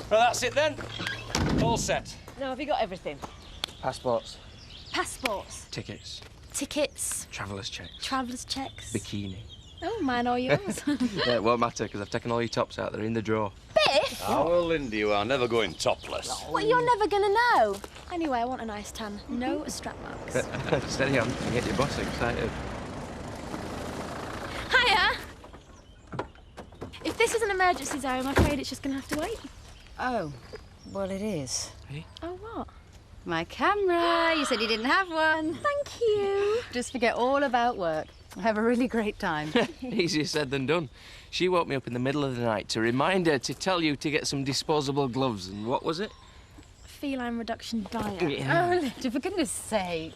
Well, that's it then. All set. Now, have you got everything? Passports. Passports. Tickets. Tickets. Travellers' checks. Travellers' checks. Bikini. Oh, mine or yours? Yeah, it won't matter, because I've taken all your tops out. They're in the drawer. Biff? Oh, well, Lindy, you are never going topless. Well, you're never going to know. Anyway, I want a nice tan. No strap marks. Steady on. You get your boss excited. Hiya! If this is an emergency zone, I'm afraid it's just going to have to wait. Oh, well, it is. Hey? Oh, what? My camera. You said you didn't have one. Thank you. Just forget all about work. Have a really great time. Easier said than done. She woke me up in the middle of the night to remind her to tell you to get some disposable gloves. And what was it? Feline reduction diet. Oh, Linda, for goodness sake.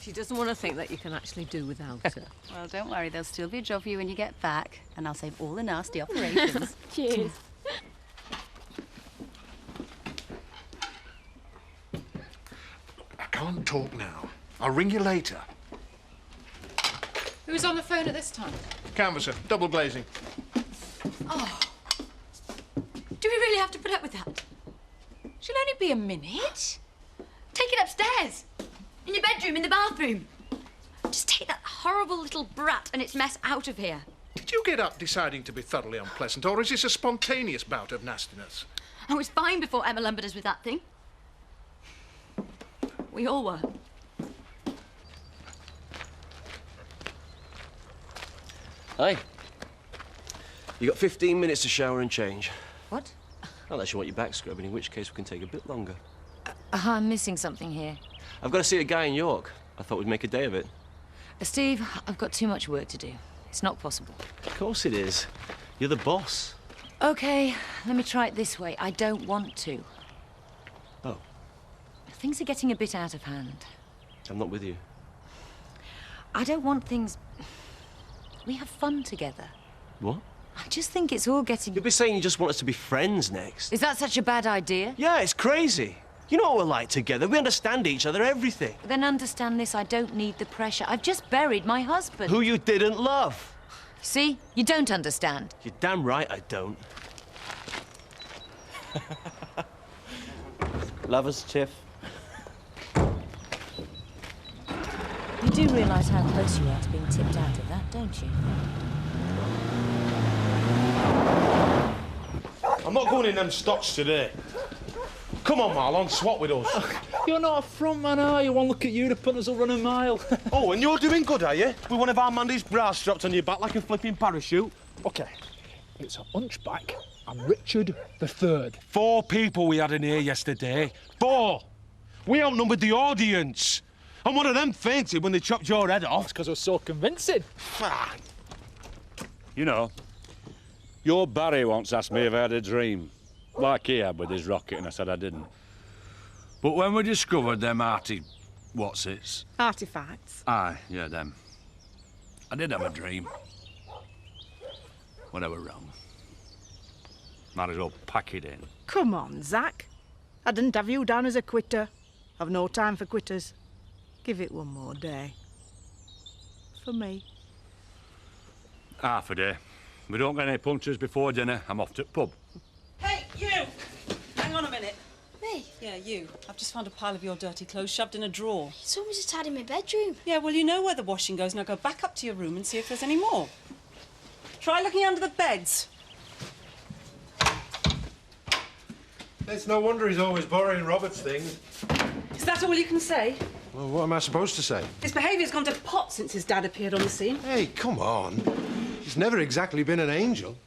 She doesn't want to think that you can actually do without her. Well, don't worry. There'll still be a job for you when you get back. And I'll save all the nasty operations. Cheers. I can't talk now. I'll ring you later. Who's on the phone at this time? Canvasser, double glazing. Oh. Do we really have to put up with that? She'll only be a minute. Take it upstairs. In your bedroom, in the bathroom. Just take that horrible little brat and its mess out of here. Did you get up deciding to be thoroughly unpleasant, or is this a spontaneous bout of nastiness? I was fine before Emma lumbered us with that thing. We all were. Hey, you got 15 minutes to shower and change. What? Unless you want your back scrubbing, in which case we can take a bit longer. I'm missing something here. I've got to see a guy in York. I thought we'd make a day of it. Steve, I've got too much work to do. It's not possible. Of course it is. You're the boss. OK, let me try it this way. I don't want to. Oh. Things are getting a bit out of hand. I'm not with you. I don't want things... We have fun together. What? I just think it's all getting... You'll be saying you just want us to be friends next. Is that such a bad idea? Yeah, it's crazy. You know what we're like together. We understand each other, everything. Then understand this, I don't need the pressure. I've just buried my husband. Who you didn't love. See? You don't understand. You're damn right I don't. Lovers, Tiff. You do realise how close you are to being tipped out of that, don't you? I'm not going in them stocks today. Come on, Marlon, swat with us. You're not a front man, are you? One look at you, the punters will run a mile. Oh, and you're doing good, are you? With one of our Mandy's bras strapped on your back like a flipping parachute. OK, it's a hunchback and Richard III. 4 people we had in here yesterday. 4! We outnumbered the audience. And one of them fainted when they chopped your head off. That's because I was so convincing. You know, your Barry once asked me if I had a dream, like he had with his rocket, and I said I didn't. But when we discovered them what's-its? Artifacts. Aye, yeah, them. I did have a dream. When I were wrong. Might as well pack it in. Come on, Zach. I didn't have you down as a quitter. I've no time for quitters. Give it one more day. For me. Half a day. We don't get any punches before dinner. I'm off to the pub. Hey, you! Hang on a minute. Me? Yeah, you. I've just found a pile of your dirty clothes shoved in a drawer. You told me to tidy my bedroom. Yeah, well, you know where the washing goes. Now go back up to your room and see if there's any more. Try looking under the beds. It's no wonder he's always borrowing Robert's things. Is that all you can say? Well, what am I supposed to say? His behaviour's gone to pot since his dad appeared on the scene. Hey, come on. He's never exactly been an angel.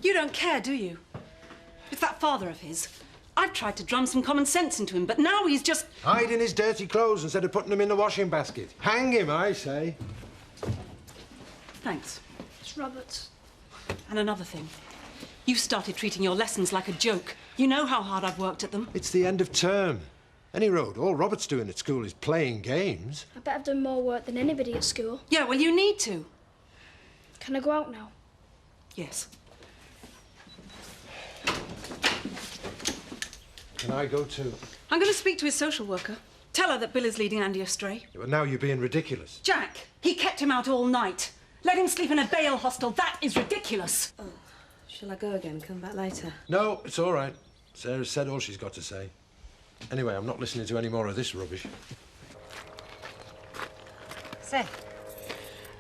You don't care, do you? It's that father of his. I've tried to drum some common sense into him, but now he's just... hiding his dirty clothes instead of putting them in the washing basket. Hang him, I say. Thanks. It's Robert's. And another thing. You started treating your lessons like a joke. You know how hard I've worked at them. It's the end of term. Any road, all Robert's doing at school is playing games. I bet I've done more work than anybody at school. Yeah, well, you need to. Can I go out now? Yes. Can I go too? I'm going to speak to his social worker. Tell her that Bill is leading Andy astray. Yeah, well, now you're being ridiculous. Jack, he kept him out all night. Let him sleep in a bail hostel. That is ridiculous. Oh, shall I go again? Come back later? No, it's all right. Sarah's said all she's got to say. Anyway, I'm not listening to any more of this rubbish. Seth,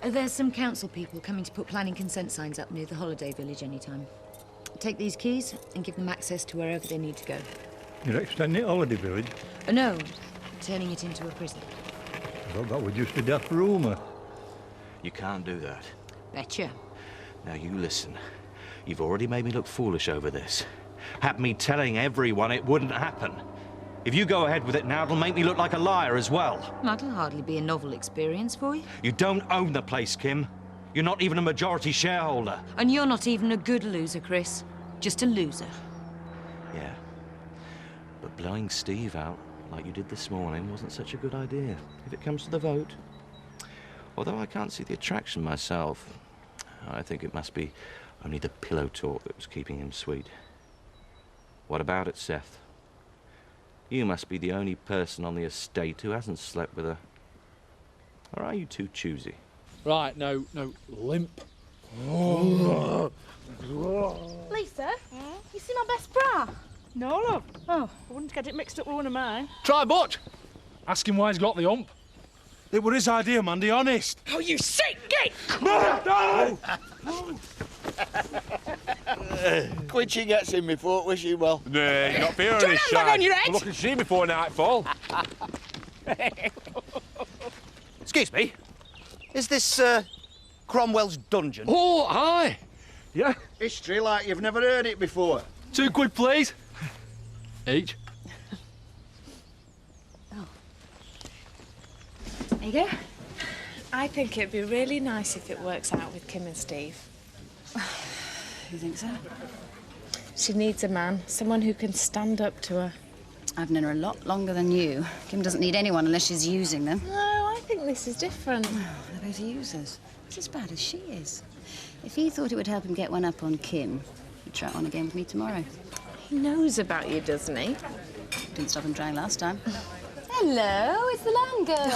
there's some council people coming to put planning consent signs up near the holiday village anytime. Take these keys and give them access to wherever they need to go. You're extending holiday village? No, turning it into a prison. I thought that was just a death rumour. You can't do that. Betcha. Now, you listen. You've already made me look foolish over this. Had me telling everyone it wouldn't happen. If you go ahead with it now, it'll make me look like a liar as well. That'll hardly be a novel experience for you. You don't own the place, Kim. You're not even a majority shareholder. And you're not even a good loser, Chris. Just a loser. Yeah. But blowing Steve out, like you did this morning, wasn't such a good idea, if it comes to the vote. Although I can't see the attraction myself, I think it must be only the pillow talk that was keeping him sweet. What about it, Seth? You must be the only person on the estate who hasn't slept with her. Or are you too choosy? Right, no, limp. Lisa, you see my best bra? No, love. Oh, I wouldn't get it mixed up with one of mine. Try Butch. Ask him why he's got the hump. It were his idea, Mandy, honest. Oh, you sick git! Quincy gets in before, wish you well. Nah, you're not fearing Don't this have that on your head. We'll look and see before nightfall. Excuse me, is this Cromwell's dungeon? Oh, aye. Yeah. History like you've never heard it before. £2, please. Each. There you go. I think it'd be really nice if it works out with Kim and Steve. You think so? She needs a man, someone who can stand up to her. I've known her a lot longer than you. Kim doesn't need anyone unless she's using them. No, I think this is different. They're both users. It's as bad as she is. If he thought it would help him get one up on Kim, he'd try it on again with me tomorrow. He knows about you, doesn't he? Didn't stop him trying last time. Hello, it's the land girl.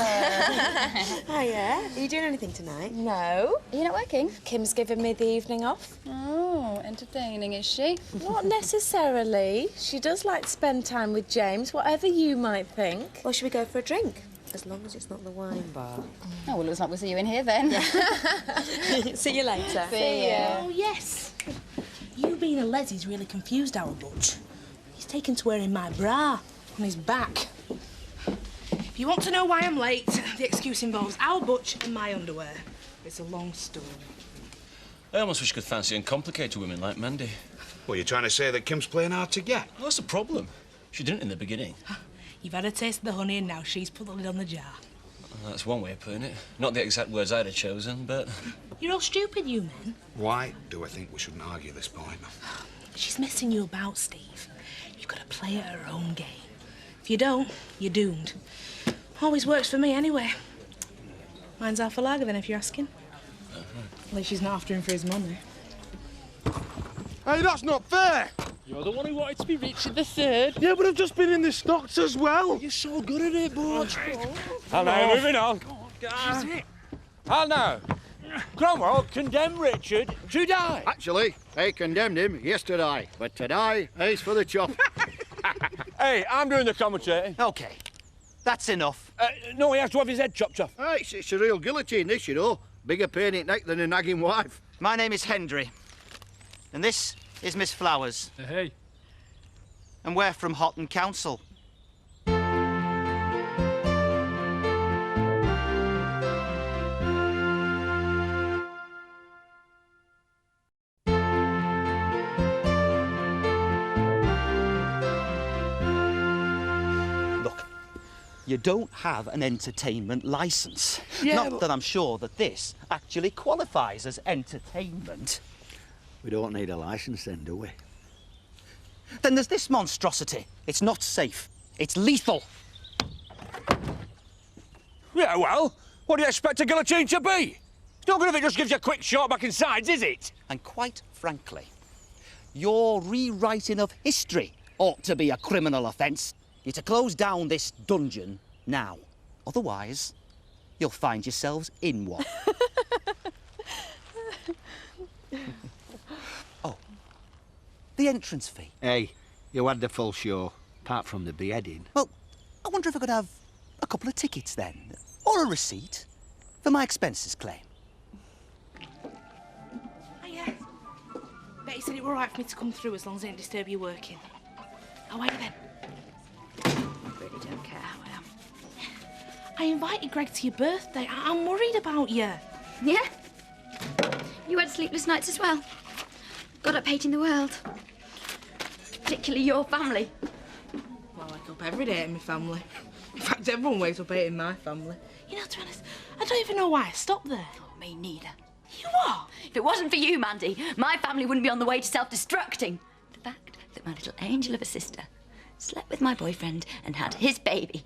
Hiya. Are you doing anything tonight? No. Are you not working? Kim's given me the evening off. Oh, entertaining, is she? Not necessarily. She does like to spend time with James, whatever you might think. Well, should we go for a drink? As long as it's not the wine bar. Oh, well, looks like we'll see you in here then. See you later. See ya. Oh, yes. You being a Leslie's really confused our Butch. He's taken to wearing my bra on his back. If you want to know why I'm late, the excuse involves our Butch and my underwear. It's a long story. I almost wish you could fancy uncomplicated women like Mandy. Well, you're trying to say that Kim's playing hard to get? Well, that's the problem. She didn't in the beginning. You've had a taste of the honey and now she's put the lid on the jar. Well, that's one way of putting it. Not the exact words I'd have chosen, but... You're all stupid, you men. Why do I think we shouldn't argue this point? She's messing you about, Steve. You've got to play at her own game. If you don't, you're doomed. Always works for me, anyway. Mine's half a lager, then, if you're asking. At least she's not after him for his money. Hey, that's not fair. You're the one who wanted to be Richard III. Yeah, but I've just been in the stocks as well. You're so good at it, Butch. Hello, moving on. That's it. Hello. Cromwell condemned Richard to die. Actually, I condemned him yesterday, but today he's for the chop. Hey, I'm doing the commentary. OK, that's enough. No, he has to have his head chopped off. Hey, it's a real guillotine, this, you know. Bigger pain in neck than a nagging wife. My name is Hendry, and this is Miss Flowers. Hey. And we're from Houghton Council. Look, you don't have an entertainment licence. Yeah, Not that I'm sure that this actually qualifies as entertainment. We don't need a licence then, do we? Then there's this monstrosity. It's not safe. It's lethal. Yeah, well, what do you expect a guillotine to be? It's not good if it just gives you a quick shot back in sides, is it? And quite frankly, your rewriting of history ought to be a criminal offence. You're to close down this dungeon now. Otherwise, you'll find yourselves in one. Oh, the entrance fee. Hey, You had the full show, apart from the beheading. Well, I wonder if I could have a couple of tickets then, or a receipt for my expenses claim. Hiya. Betty said it were all right for me to come through as long as I didn't disturb you working. How are you then? I really don't care how I am. I invited Greg to your birthday. I'm worried about you. Yeah? You had sleepless nights as well? Got up hating the world? Particularly your family? Well, I wake up every day in my family. In fact, everyone wakes up hating my family. You know, to be honest, I don't even know why I stopped there. Oh, me neither. You are? If it wasn't for you, Mandy, my family wouldn't be on the way to self-destructing. The fact that my little angel of a sister slept with my boyfriend and had his baby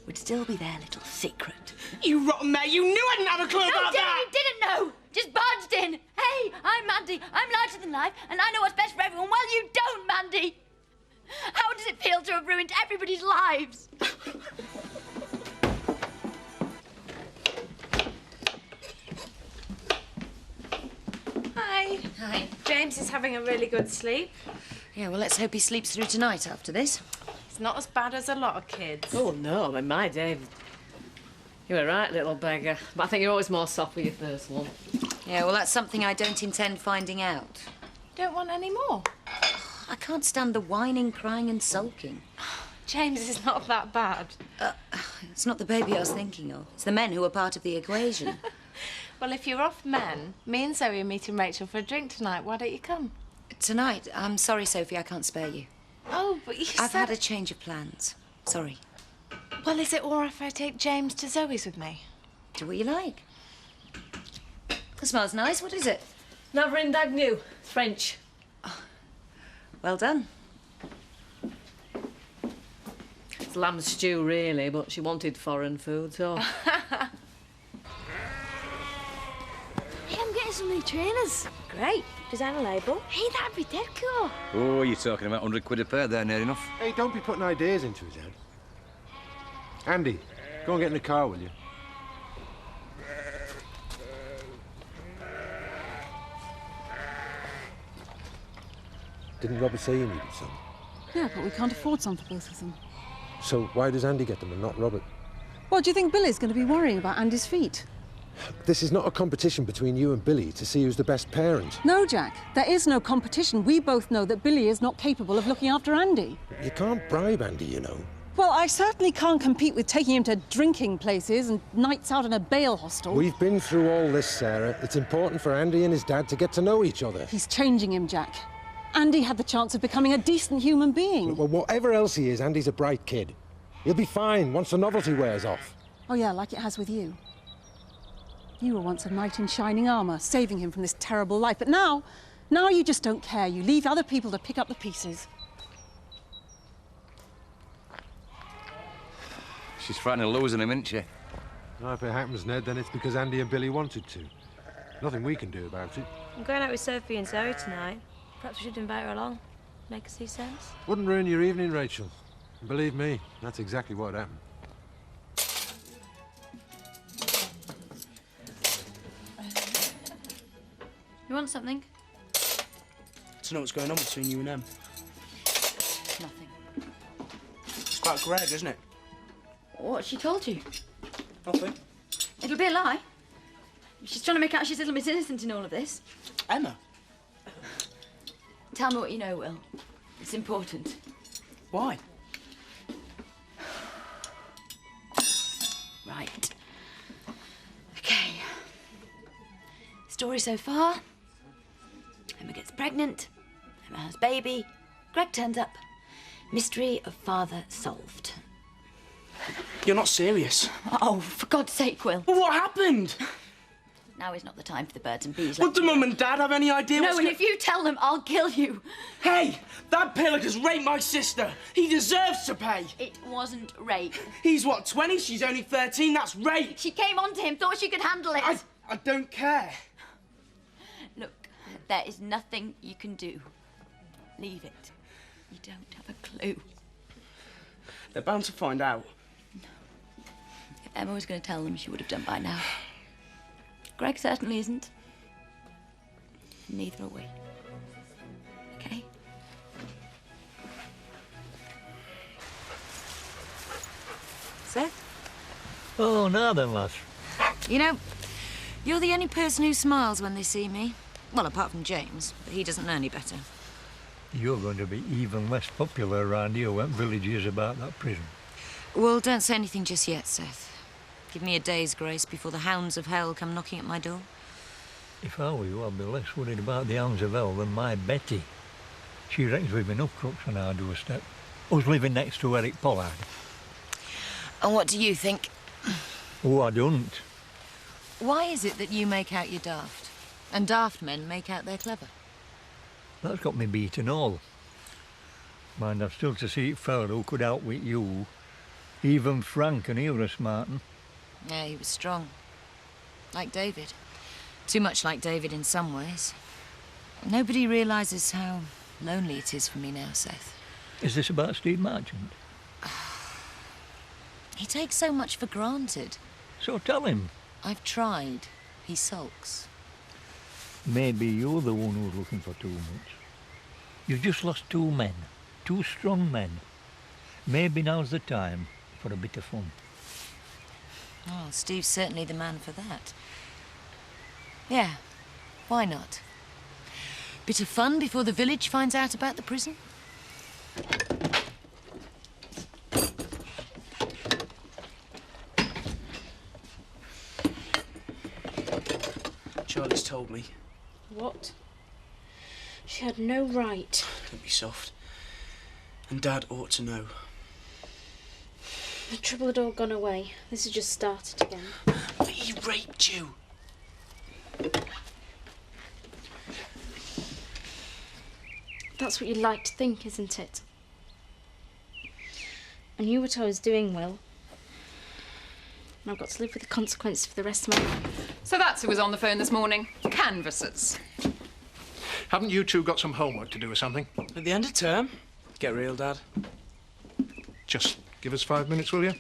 would still be their little secret. You rotten mare, you knew I didn't have a clue about that! You didn't know! Just barged in! Hey, I'm Mandy, I'm larger than life, and I know what's best for everyone. Well, you don't, Mandy! How does it feel to have ruined everybody's lives? Hi. Hi. James is having a really good sleep. Yeah, well, let's hope he sleeps through tonight after this. It's not as bad as a lot of kids. Oh, no, I mean, my day. You were right, little beggar. But I think you're always more soft with your first one. Yeah, well, that's something I don't intend finding out. Don't want any more? I can't stand the whining, crying and sulking. James is not that bad. It's not the baby I was thinking of. It's the men who are part of the equation. Well, if you're off men, me and Zoe are meeting Rachel for a drink tonight. Why don't you come? Tonight? I'm sorry, Sophie, I can't spare you. Oh, but you I've had a change of plans. Sorry. Well, is it all right if I take James to Zoe's with me? Do what you like. It smells nice. What is it? Navarin Dagnew, French. Well done. It's lamb stew, really, but she wanted foreign food, so... Hey, I'm getting some new trainers. Great. Design a label. Hey, that'd be dead cool. Oh, you're talking about 100 quid a pair there, near enough. Hey, don't be putting ideas into his head. Andy, go and get in the car, will you? Didn't Robert say you needed some? Yeah, but we can't afford some for both of them. So why does Andy get them and not Robert? Well, do you think Billy's going to be worrying about Andy's feet? This is not a competition between you and Billy to see who's the best parent. No, Jack. There is no competition. We both know that Billy is not capable of looking after Andy. You can't bribe Andy, you know. Well, I certainly can't compete with taking him to drinking places and nights out in a bail hostel. We've been through all this, Sarah. It's important for Andy and his dad to get to know each other. He's changing him, Jack. Andy had the chance of becoming a decent human being. Well, whatever else he is, Andy's a bright kid. He'll be fine once the novelty wears off. Oh, yeah, like it has with you. You were once a knight in shining armour, saving him from this terrible life. But now you just don't care. You leave other people to pick up the pieces. She's frightened of losing him, isn't she? Now, if it happens, Ned, then it's because Andy and Billy wanted to. Nothing we can do about it. I'm going out with Sophie and Zoe tonight. Perhaps we should invite her along. Make her see sense. Wouldn't ruin your evening, Rachel. And believe me, that's exactly what happened. You want something? To know what's going on between you and them. Nothing. It's about Greg, isn't it? What, she told you? Nothing. It'll be a lie. She's trying to make out she's a little bit innocent in all of this. Emma? Tell me what you know, Will. It's important. Why? Right. Okay. Story so far. Emma gets pregnant. Emma has baby. Greg turns up. Mystery of father solved. You're not serious. Oh, for God's sake, Will. Well, what happened? Now is not the time for the birds and bees. Would the mum and dad have any idea No, what's and if you tell them, I'll kill you. Hey, that pillock has raped my sister. He deserves to pay. It wasn't rape. He's what, 20? She's only 13. That's rape. She came onto him, thought she could handle it. I don't care. Look, there is nothing you can do. Leave it. You don't have a clue. They're bound to find out. If Emma was going to tell them, she would have done by now. Greg certainly isn't. Neither are we. Okay? Oh, now then, lass. You know, you're the only person who smiles when they see me. Well, apart from James, but he doesn't know any better. You're going to be even less popular around here when village hears about that prison. Well, don't say anything just yet, Seth. Give me a day's grace before the hounds of hell come knocking at my door. If I were you, I'd be less worried about the hounds of hell than my Betty. She reckons we've enough crooks on our doorstep. Us living next to Eric Pollard. And what do you think? Oh, I don't. Why is it that you make out you're daft, and daft men make out they're clever? That's got me beaten all. Mind, I've still to see a fella who could outwit you. Even Frank, and he was a smart un. Yeah, he was strong. Like David. Too much like David in some ways. Nobody realises how lonely it is for me now, Seth. Is this about Steve Marchant? He takes so much for granted. So tell him. I've tried. He sulks. Maybe you're the one who's looking for too much. You've just lost 2 men. 2 strong men. Maybe now's the time for a bit of fun. Oh, Steve's certainly the man for that. Yeah, why not? Bit of fun before the village finds out about the prison? Charlie's told me. What? She had no right. Don't be soft. And Dad ought to know. The trouble had all gone away. This has just started again. He raped you. That's what you like to think, isn't it? I knew what I was doing, Will. And I've got to live with the consequences for the rest of my life. So that's who was on the phone this morning. Canvassers. Haven't you two got some homework to do or something? At the end of term. Get real, Dad. Just give us 5 minutes, will you?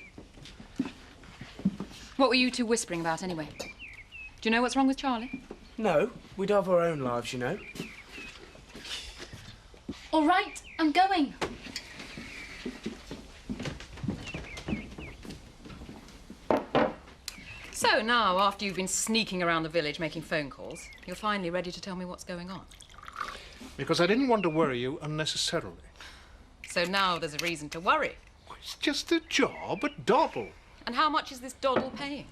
What were you two whispering about, anyway? Do you know what's wrong with Charlie? No, we'd have our own lives, you know. All right, I'm going. So now, after you've been sneaking around the village making phone calls, you're finally ready to tell me what's going on. Because I didn't want to worry you unnecessarily. So now there's a reason to worry. It's just a job, a doddle. And how much is this doddle paying?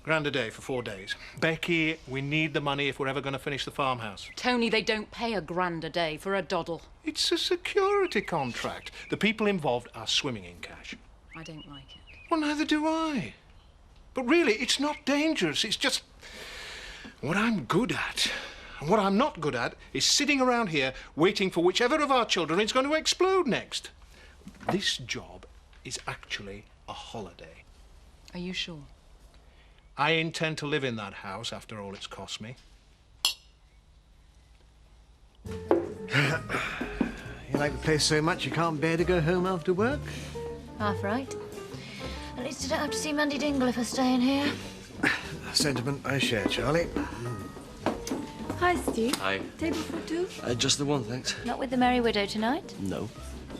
£1,000 a day for 4 days. Becky, we need the money if we're ever going to finish the farmhouse. Tony, they don't pay £1,000 a day for a doddle. It's a security contract. The people involved are swimming in cash. I don't like it. Well, neither do I. But really, it's not dangerous. It's just what I'm good at. And what I'm not good at is sitting around here waiting for whichever of our children is going to explode next. This job is actually a holiday. Are you sure? I intend to live in that house after all it's cost me. You like the place so much you can't bear to go home after work? Half right. At least I don't have to see Mandy Dingle if I stay in here. A sentiment I share, Charlie. Hi, Steve. Hi. Table for 2? Just the one, thanks. Not with the Merry Widow tonight? No.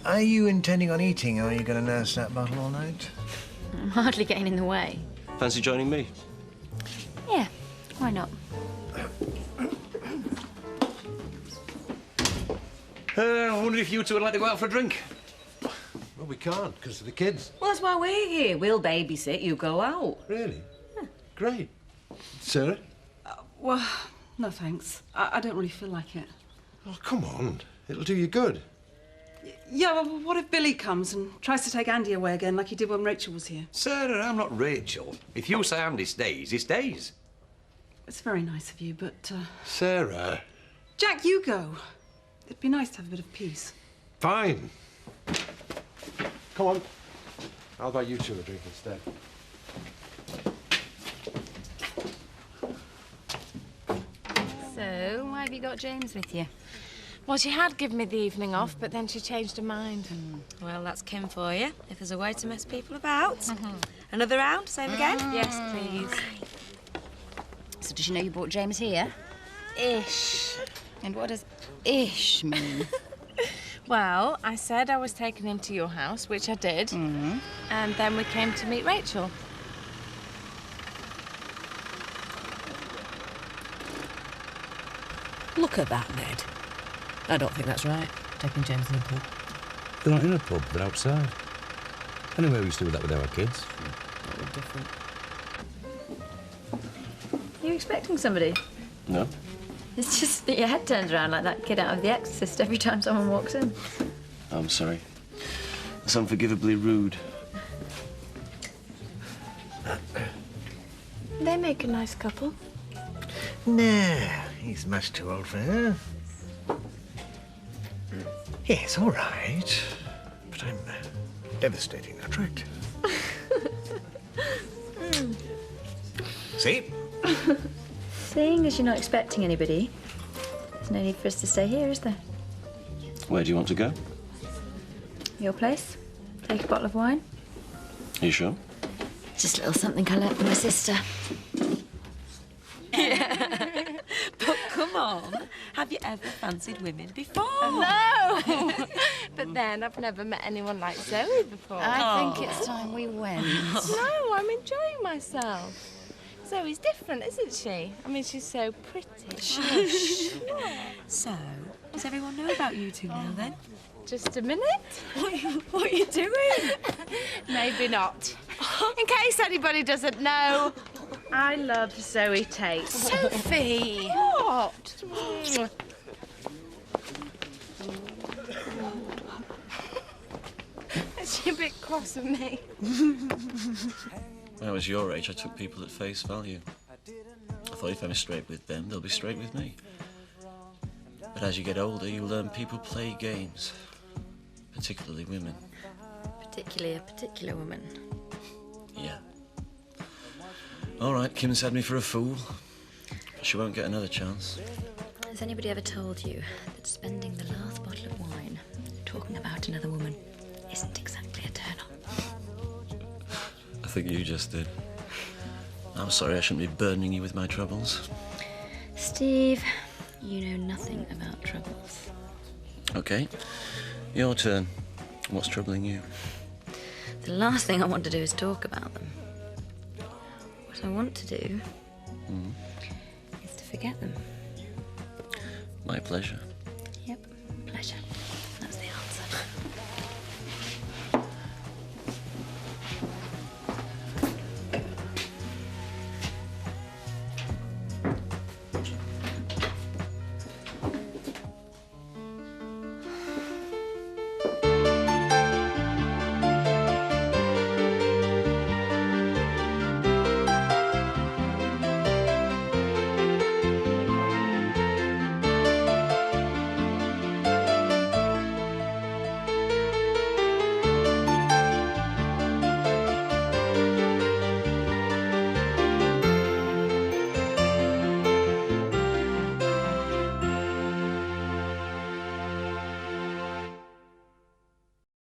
Are you intending on eating, or are you going to nurse that bottle all night? I'm hardly getting in the way. Fancy joining me? Yeah, why not? I wonder if you two would like to go out for a drink. Well, we can't, because of the kids. Well, that's why we're here. We'll babysit, you go out. Really? Yeah. Great. Sarah? Well, no thanks. I don't really feel like it. Oh, come on. It'll do you good. Yeah, well, what if Billy comes and tries to take Andy away again like he did when Rachel was here? Sarah, I'm not Rachel. If you say Andy stays, he stays. It's very nice of you, but... Sarah. Jack, you go. It'd be nice to have a bit of peace. Fine. Come on. I'll buy you two a drink instead. So, why have you got James with you? Well, she had given me the evening off, but then she changed her mind. Well, that's Kim for you, if there's a way to mess people about. Another round, same again? Yes, please. So does she know you brought James here? Ish. And what does ish mean? Well, I said I was taking him to your house, which I did. And then we came to meet Rachel. Look at that, Ned. I don't think that's right, taking James in the pub. They're not in a pub, they're outside. Anyway, we used to do that with our kids. That was different. Are you expecting somebody? No? It's just that your head turns around like that kid out of The Exorcist every time someone walks in. I'm sorry. It's unforgivably rude. They make a nice couple. Nah, he's much too old for her. Yes, all right. But I'm devastatingly attractive. See? Seeing as you're not expecting anybody, there's no need for us to stay here, is there? Where do you want to go? Your place? Take a bottle of wine? Are you sure? Just a little something I learnt from my sister. But come on, have you ever fancied women before? No! But then, I've never met anyone like Zoe before. I think it's time we went. No, I'm enjoying myself. Zoe's different, isn't she? I mean, she's so pretty. Shush. So, does everyone know about you two now, then? Just a minute. What are you doing? Maybe not. In case anybody doesn't know, I love Zoe Tate. Sophie! What? Is she a bit cross with me? When I was your age, I took people at face value. I thought if I'm straight with them, they'll be straight with me. But as you get older, you learn people play games. Particularly women. Particularly a particular woman. Yeah. All right, Kim's had me for a fool. She won't get another chance. Has anybody ever told you that spending the last bottle of wine talking about another woman isn't exactly a turn-on? I think you just did. I'm sorry, I shouldn't be burdening you with my troubles. Steve, you know nothing about troubles. Okay, your turn. What's troubling you? The last thing I want to do is talk about them. What I want to do is to forget them. My pleasure.